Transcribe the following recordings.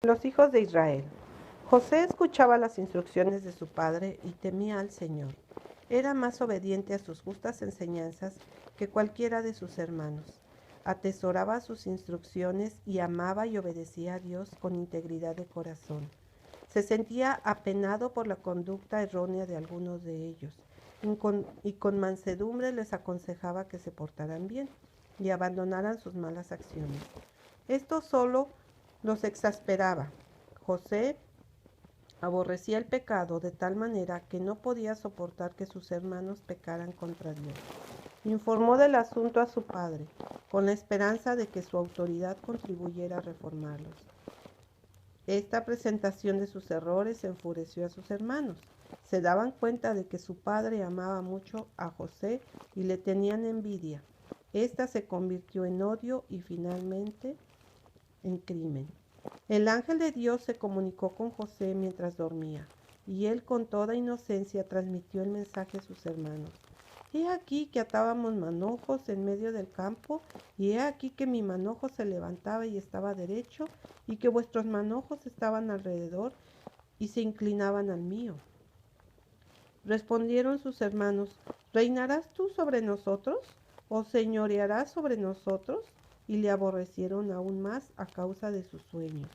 Los hijos de Israel. José escuchaba las instrucciones de su padre y temía al Señor. Era más obediente a sus justas enseñanzas que cualquiera de sus hermanos. Atesoraba sus instrucciones y amaba y obedecía a Dios con integridad de corazón. Se sentía apenado por la conducta errónea de algunos de ellos y con mansedumbre les aconsejaba que se portaran bien y abandonaran sus malas acciones. Esto solo los exasperaba. José aborrecía el pecado de tal manera que no podía soportar que sus hermanos pecaran contra Dios. Informó del asunto a su padre, con la esperanza de que su autoridad contribuyera a reformarlos. Esta presentación de sus errores enfureció a sus hermanos. Se daban cuenta de que su padre amaba mucho a José y le tenían envidia. Esta se convirtió en odio y finalmente en crimen. El ángel de Dios se comunicó con José mientras dormía, y él con toda inocencia transmitió el mensaje a sus hermanos. He aquí que atábamos manojos en medio del campo, y he aquí que mi manojo se levantaba y estaba derecho, y que vuestros manojos estaban alrededor y se inclinaban al mío. Respondieron sus hermanos: ¿Reinarás tú sobre nosotros? ¿O señorearás sobre nosotros? Y le aborrecieron aún más a causa de sus sueños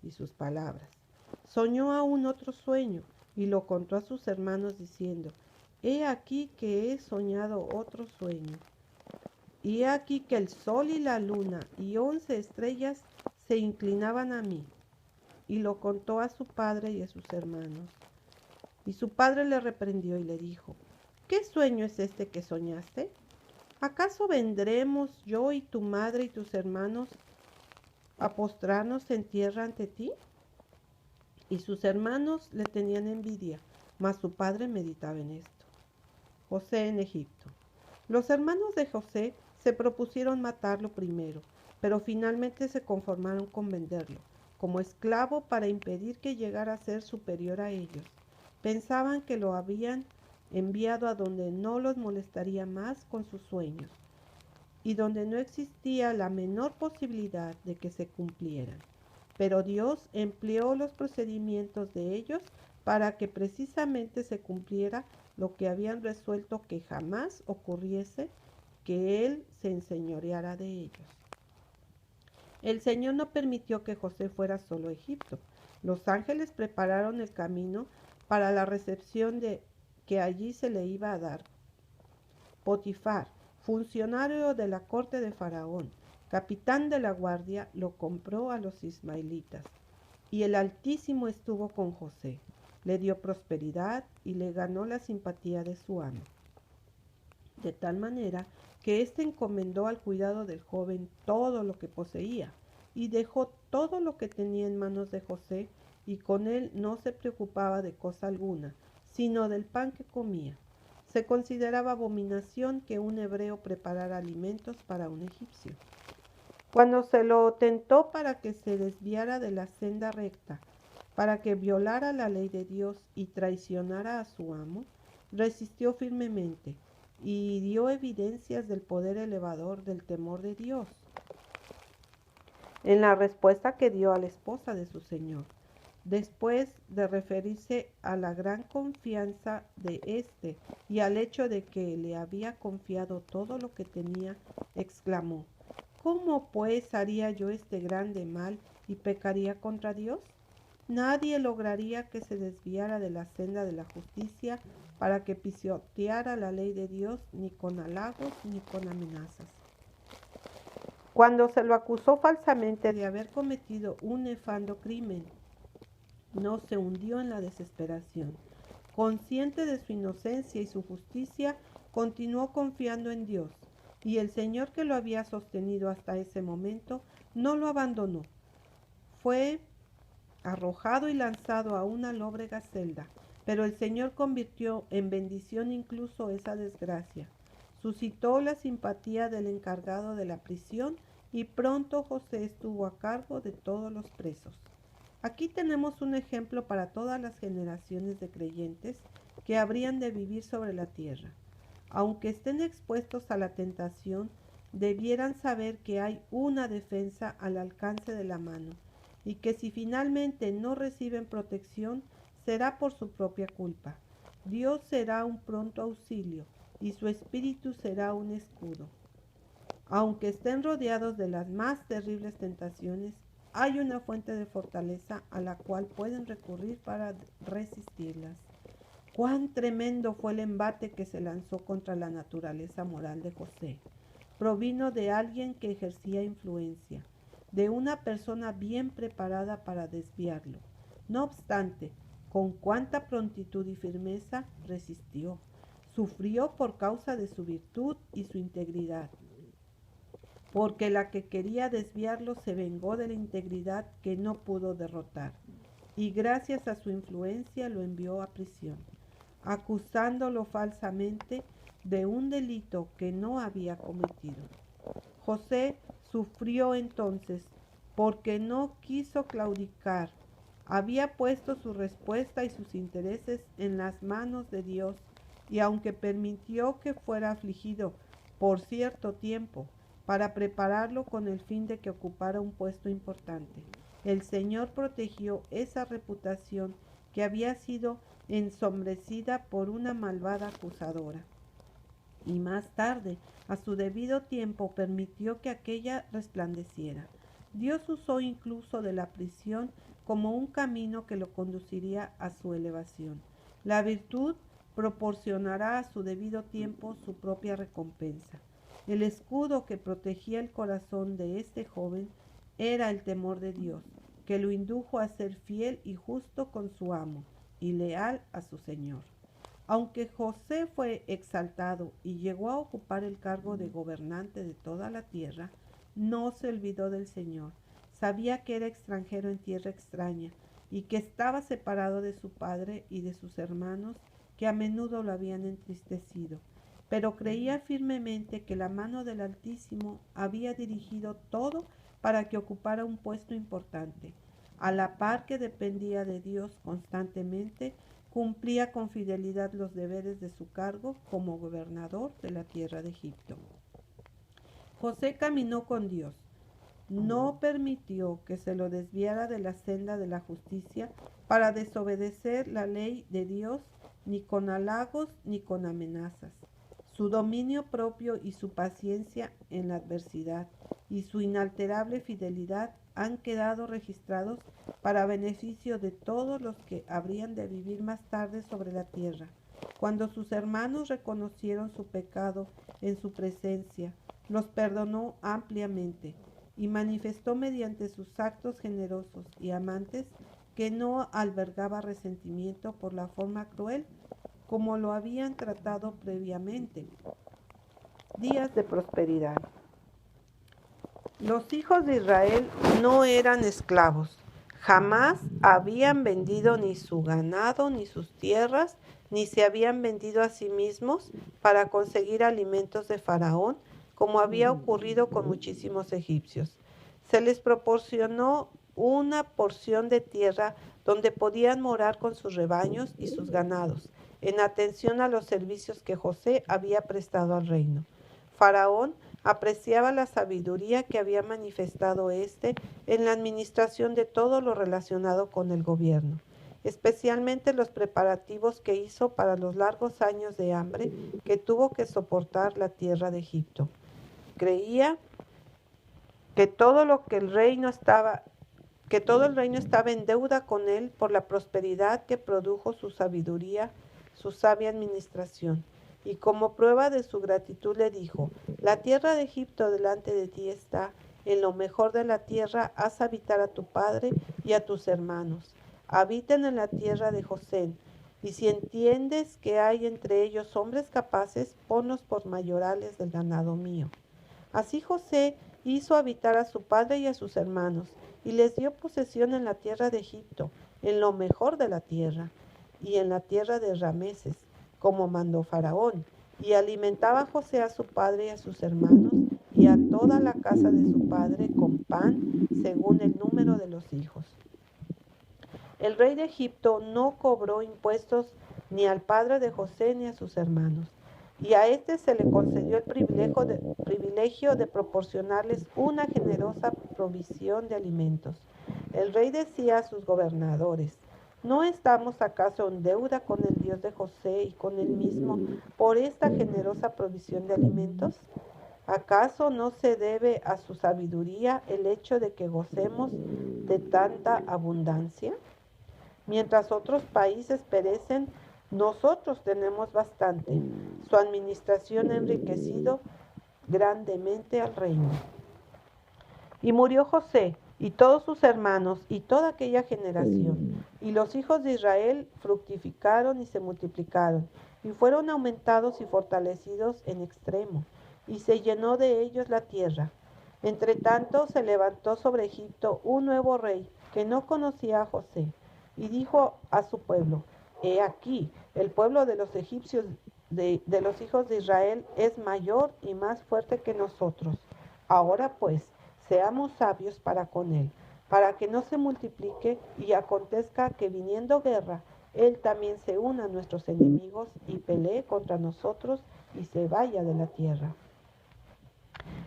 y sus palabras. Soñó aún otro sueño y lo contó a sus hermanos diciendo: He aquí que he soñado otro sueño. Y he aquí que el sol y la luna y 11 estrellas se inclinaban a mí. Y lo contó a su padre y a sus hermanos. Y su padre le reprendió y le dijo: ¿Qué sueño es este que soñaste? ¿Acaso vendremos yo y tu madre y tus hermanos a postrarnos en tierra ante ti? Y sus hermanos le tenían envidia, mas su padre meditaba en esto. José en Egipto. Los hermanos de José se propusieron matarlo primero, pero finalmente se conformaron con venderlo como esclavo para impedir que llegara a ser superior a ellos. Pensaban que lo habían enviado a donde no los molestaría más con sus sueños y donde no existía la menor posibilidad de que se cumplieran. Pero Dios empleó los procedimientos de ellos para que precisamente se cumpliera lo que habían resuelto que jamás ocurriese, que Él se enseñoreara de ellos. El Señor no permitió que José fuera solo a Egipto. Los ángeles prepararon el camino para la recepción que allí se le iba a dar. Potifar, funcionario de la corte de Faraón, capitán de la guardia, lo compró a los ismaelitas. Y el Altísimo estuvo con José, le dio prosperidad y le ganó la simpatía de su amo. De tal manera que éste encomendó al cuidado del joven todo lo que poseía, y dejó todo lo que tenía en manos de José, y con él no se preocupaba de cosa alguna, sino del pan que comía. Se consideraba abominación que un hebreo preparara alimentos para un egipcio. Cuando se lo tentó para que se desviara de la senda recta, para que violara la ley de Dios y traicionara a su amo, resistió firmemente y dio evidencias del poder elevador del temor de Dios en la respuesta que dio a la esposa de su señor. Después de referirse a la gran confianza de éste y al hecho de que le había confiado todo lo que tenía, exclamó: ¿Cómo pues haría yo este grande mal y pecaría contra Dios? Nadie lograría que se desviara de la senda de la justicia para que pisoteara la ley de Dios, ni con halagos ni con amenazas. Cuando se lo acusó falsamente de haber cometido un nefando crimen, no se hundió en la desesperación. Consciente de su inocencia y su justicia, continuó confiando en Dios, y el Señor que lo había sostenido hasta ese momento no lo abandonó. Fue arrojado y lanzado a una lóbrega celda, pero el Señor convirtió en bendición incluso esa desgracia. Suscitó la simpatía del encargado de la prisión y pronto José estuvo a cargo de todos los presos. Aquí tenemos un ejemplo para todas las generaciones de creyentes que habrían de vivir sobre la tierra. Aunque estén expuestos a la tentación, debieran saber que hay una defensa al alcance de la mano y que si finalmente no reciben protección, será por su propia culpa. Dios será un pronto auxilio y su espíritu será un escudo. Aunque estén rodeados de las más terribles tentaciones, hay una fuente de fortaleza a la cual pueden recurrir para resistirlas. Cuán tremendo fue el embate que se lanzó contra la naturaleza moral de José. Provino de alguien que ejercía influencia, de una persona bien preparada para desviarlo. No obstante, con cuánta prontitud y firmeza resistió. Sufrió por causa de su virtud y su integridad, porque la que quería desviarlo se vengó de la integridad que no pudo derrotar, y gracias a su influencia lo envió a prisión, acusándolo falsamente de un delito que no había cometido. José sufrió entonces porque no quiso claudicar. Había puesto su respuesta y sus intereses en las manos de Dios, y aunque permitió que fuera afligido por cierto tiempo para prepararlo con el fin de que ocupara un puesto importante, el Señor protegió esa reputación que había sido ensombrecida por una malvada acusadora. Y más tarde, a su debido tiempo, permitió que aquella resplandeciera. Dios usó incluso de la prisión como un camino que lo conduciría a su elevación. La virtud proporcionará a su debido tiempo su propia recompensa. El escudo que protegía el corazón de este joven era el temor de Dios, que lo indujo a ser fiel y justo con su amo y leal a su Señor. Aunque José fue exaltado y llegó a ocupar el cargo de gobernante de toda la tierra, no se olvidó del Señor. Sabía que era extranjero en tierra extraña y que estaba separado de su padre y de sus hermanos, que a menudo lo habían entristecido. Pero creía firmemente que la mano del Altísimo había dirigido todo para que ocupara un puesto importante. A la par que dependía de Dios constantemente, cumplía con fidelidad los deberes de su cargo como gobernador de la tierra de Egipto. José caminó con Dios. No permitió que se lo desviara de la senda de la justicia para desobedecer la ley de Dios, ni con halagos ni con amenazas. Su dominio propio y su paciencia en la adversidad y su inalterable fidelidad han quedado registrados para beneficio de todos los que habrían de vivir más tarde sobre la tierra. Cuando sus hermanos reconocieron su pecado en su presencia, los perdonó ampliamente y manifestó mediante sus actos generosos y amantes que no albergaba resentimiento por la forma cruel como lo habían tratado previamente. Días de prosperidad. Los hijos de Israel no eran esclavos. Jamás habían vendido ni su ganado, ni sus tierras, ni se habían vendido a sí mismos para conseguir alimentos de Faraón, como había ocurrido con muchísimos egipcios. Se les proporcionó una porción de tierra donde podían morar con sus rebaños y sus ganados, en atención a los servicios que José había prestado al reino. Faraón apreciaba la sabiduría que había manifestado éste en la administración de todo lo relacionado con el gobierno, especialmente los preparativos que hizo para los largos años de hambre que tuvo que soportar la tierra de Egipto. Creía que todo el reino estaba en deuda con él por la prosperidad que produjo su sabiduría, su sabia administración. Y como prueba de su gratitud le dijo: la tierra de Egipto delante de ti está, en lo mejor de la tierra haz habitar a tu padre y a tus hermanos. Habiten en la tierra de Gosén, y si entiendes que hay entre ellos hombres capaces, ponlos por mayorales del ganado mío. Así José hizo habitar a su padre y a sus hermanos, y les dio posesión en la tierra de Egipto, en lo mejor de la tierra, y en la tierra de Rameses, como mandó Faraón, y alimentaba José a su padre y a sus hermanos, y a toda la casa de su padre con pan, según el número de los hijos. El rey de Egipto no cobró impuestos ni al padre de José ni a sus hermanos, y a éste se le concedió el privilegio de proporcionarles una generosa provisión de alimentos. El rey decía a sus gobernadores: ¿no estamos acaso en deuda con el Dios de José y con él mismo por esta generosa provisión de alimentos? ¿Acaso no se debe a su sabiduría el hecho de que gocemos de tanta abundancia? Mientras otros países perecen, nosotros tenemos bastante. Su administración ha enriquecido grandemente al reino. Y murió José, y todos sus hermanos, y toda aquella generación. Y los hijos de Israel fructificaron y se multiplicaron, y fueron aumentados y fortalecidos en extremo, y se llenó de ellos la tierra. Entre tanto se levantó sobre Egipto un nuevo rey, que no conocía a José, y dijo a su pueblo: He aquí, el pueblo de los egipcios, de los hijos de Israel, es mayor y más fuerte que nosotros. Ahora pues, seamos sabios para con él, para que no se multiplique y acontezca que viniendo guerra, él también se una a nuestros enemigos y pelee contra nosotros y se vaya de la tierra.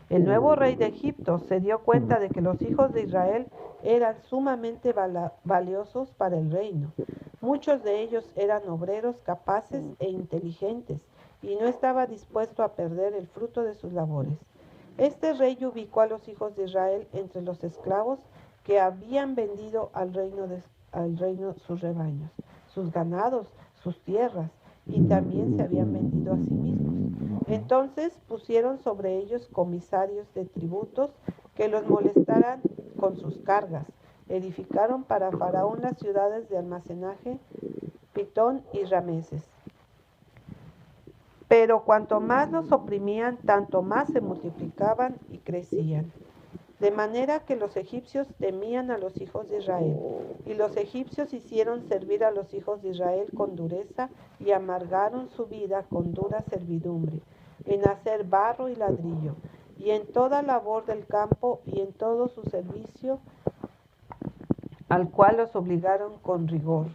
El nuevo rey de Egipto se dio cuenta de que los hijos de Israel eran sumamente valiosos para el reino. Muchos de ellos eran obreros capaces e inteligentes, y no estaba dispuesto a perder el fruto de sus labores. Este rey ubicó a los hijos de Israel entre los esclavos que habían vendido al reino sus rebaños, sus ganados, sus tierras, y también se habían vendido a sí mismos. Entonces pusieron sobre ellos comisarios de tributos que los molestaran con sus cargas. Edificaron para Faraón las ciudades de almacenaje, Pitón y Rameses. Pero cuanto más los oprimían, tanto más se multiplicaban y crecían. De manera que los egipcios temían a los hijos de Israel, y los egipcios hicieron servir a los hijos de Israel con dureza y amargaron su vida con dura servidumbre, en hacer barro y ladrillo, y en toda labor del campo y en todo su servicio, al cual los obligaron con rigor.